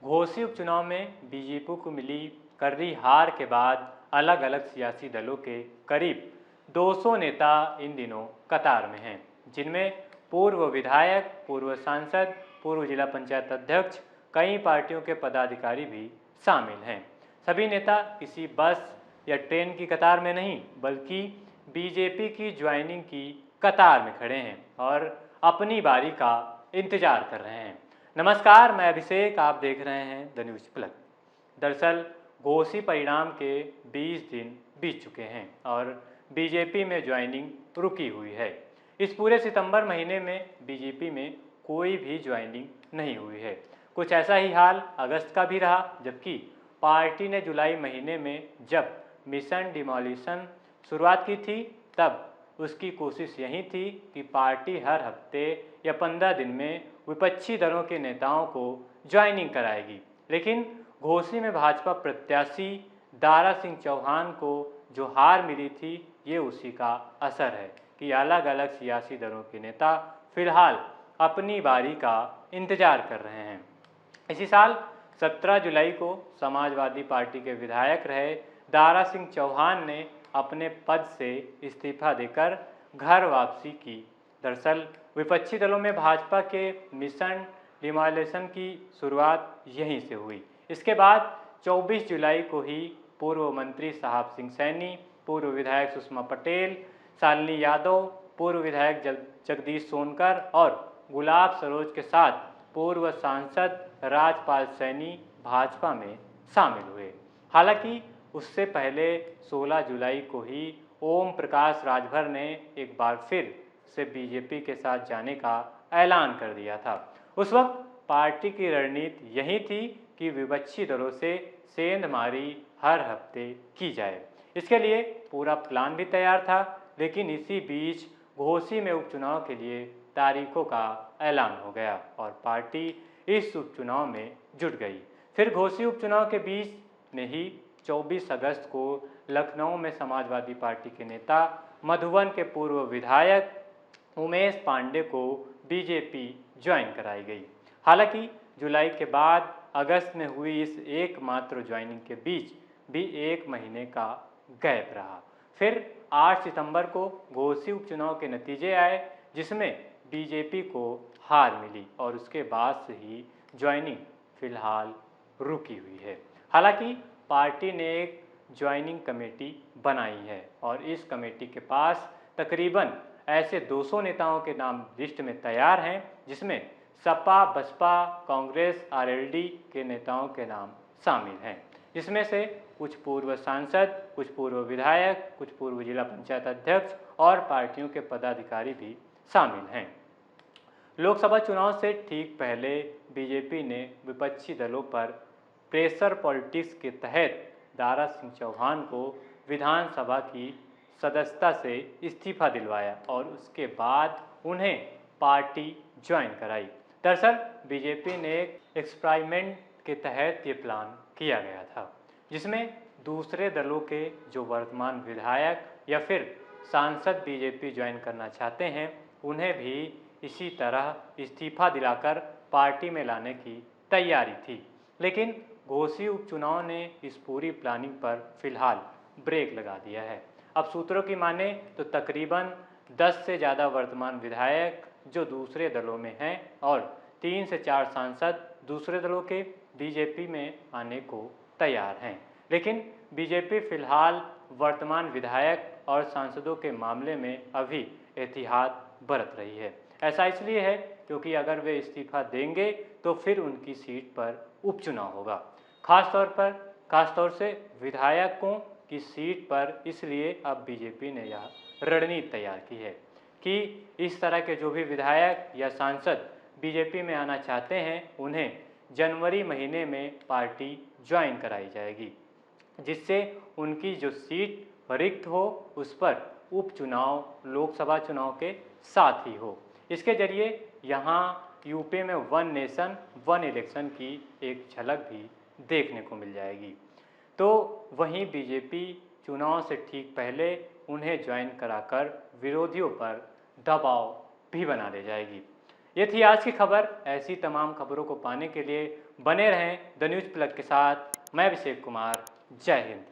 घोसी उपचुनाव में बीजेपी को मिली कर्री हार के बाद अलग अलग सियासी दलों के करीब 200 नेता इन दिनों कतार में हैं, जिनमें पूर्व विधायक, पूर्व सांसद, पूर्व जिला पंचायत अध्यक्ष, कई पार्टियों के पदाधिकारी भी शामिल हैं। सभी नेता किसी बस या ट्रेन की कतार में नहीं, बल्कि बीजेपी की ज्वाइनिंग की कतार में खड़े हैं और अपनी बारी का इंतजार कर रहे हैं। नमस्कार, मैं अभिषेक, आप देख रहे हैं द न्यूज प्लग। दरअसल घोसी परिणाम के 20 दिन बीत चुके हैं और बीजेपी में ज्वाइनिंग रुकी हुई है। इस पूरे सितंबर महीने में बीजेपी में कोई भी ज्वाइनिंग नहीं हुई है। कुछ ऐसा ही हाल अगस्त का भी रहा, जबकि पार्टी ने जुलाई महीने में जब मिशन डिमोलिशन शुरुआत की थी, तब उसकी कोशिश यही थी कि पार्टी हर हफ्ते या 15 दिन में विपक्षी दलों के नेताओं को ज्वाइनिंग कराएगी। लेकिन घोसी में भाजपा प्रत्याशी दारा सिंह चौहान को जो हार मिली थी, ये उसी का असर है कि अलग अलग सियासी दलों के नेता फिलहाल अपनी बारी का इंतजार कर रहे हैं। इसी साल 17 जुलाई को समाजवादी पार्टी के विधायक रहे दारा सिंह चौहान ने अपने पद से इस्तीफा देकर घर वापसी की। दरअसल विपक्षी दलों में भाजपा के मिशन डिमोलिशन की शुरुआत यहीं से हुई। इसके बाद 24 जुलाई को ही पूर्व मंत्री साहब सिंह सैनी, पूर्व विधायक सुषमा पटेल, शालिनी यादव, पूर्व विधायक जगदीश सोनकर और गुलाब सरोज के साथ पूर्व सांसद राजपाल सैनी भाजपा में शामिल हुए। हालांकि उससे पहले 16 जुलाई को ही ओम प्रकाश राजभर ने एक बार फिर से बीजेपी के साथ जाने का ऐलान कर दिया था। उस वक्त पार्टी की रणनीति यही थी कि विपक्षी दलों से सेंधमारी हर हफ्ते की जाए। इसके लिए पूरा प्लान भी तैयार था, लेकिन इसी बीच घोसी में उपचुनाव के लिए तारीखों का ऐलान हो गया और पार्टी इस उपचुनाव में जुट गई। फिर घोसी उपचुनाव के बीच में ही 24 अगस्त को लखनऊ में समाजवादी पार्टी के नेता मधुबन के पूर्व विधायक उमेश पांडे को बीजेपी ज्वाइन कराई गई। हालांकि जुलाई के बाद अगस्त में हुई इस एकमात्र ज्वाइनिंग के बीच भी 1 महीने का गैप रहा। फिर 8 सितंबर को घोसी उपचुनाव के नतीजे आए, जिसमें बीजेपी को हार मिली और उसके बाद से ही ज्वाइनिंग फिलहाल रुकी हुई है। हालांकि पार्टी ने एक ज्वाइनिंग कमेटी बनाई है और इस कमेटी के पास तकरीबन ऐसे 200 नेताओं के नाम लिस्ट में तैयार हैं, जिसमें सपा, बसपा, कांग्रेस, आरएलडी के नेताओं के नाम शामिल हैं। जिसमें से कुछ पूर्व सांसद, कुछ पूर्व विधायक, कुछ पूर्व जिला पंचायत अध्यक्ष और पार्टियों के पदाधिकारी भी शामिल हैं। लोकसभा चुनाव से ठीक पहले बीजेपी ने विपक्षी दलों पर प्रेशर पॉलिटिक्स के तहत दारा सिंह चौहान को विधानसभा की सदस्यता से इस्तीफा दिलवाया और उसके बाद उन्हें पार्टी ज्वाइन कराई। दरअसल बीजेपी ने एक एक्सपेरिमेंट के तहत ये प्लान किया गया था, जिसमें दूसरे दलों के जो वर्तमान विधायक या फिर सांसद बीजेपी ज्वाइन करना चाहते हैं, उन्हें भी इसी तरह इस्तीफा दिलाकर पार्टी में लाने की तैयारी थी। लेकिन घोसी उपचुनाव ने इस पूरी प्लानिंग पर फिलहाल ब्रेक लगा दिया है। अब सूत्रों की माने तो तकरीबन 10 से ज़्यादा वर्तमान विधायक जो दूसरे दलों में हैं और 3 से 4 सांसद दूसरे दलों के बीजेपी में आने को तैयार हैं। लेकिन बीजेपी फिलहाल वर्तमान विधायक और सांसदों के मामले में अभी एहतियात बरत रही है। ऐसा इसलिए है क्योंकि अगर वे इस्तीफा देंगे तो फिर उनकी सीट पर उपचुनाव होगा। खासतौर से विधायकों की सीट पर इसलिए अब बीजेपी ने यह रणनीति तैयार की है कि इस तरह के जो भी विधायक या सांसद बीजेपी में आना चाहते हैं, उन्हें जनवरी महीने में पार्टी ज्वाइन कराई जाएगी, जिससे उनकी जो सीट रिक्त हो उस पर उपचुनाव लोकसभा चुनाव के साथ ही हो। इसके जरिए यहाँ यूपी में वन नेशन वन इलेक्शन की एक झलक भी देखने को मिल जाएगी। तो वहीं बीजेपी चुनाव से ठीक पहले उन्हें ज्वाइन कराकर विरोधियों पर दबाव भी बना ले जाएगी। ये थी आज की खबर। ऐसी तमाम खबरों को पाने के लिए बने रहें द न्यूज़ प्लग के साथ। मैं अभिषेक कुमार, जय हिंद।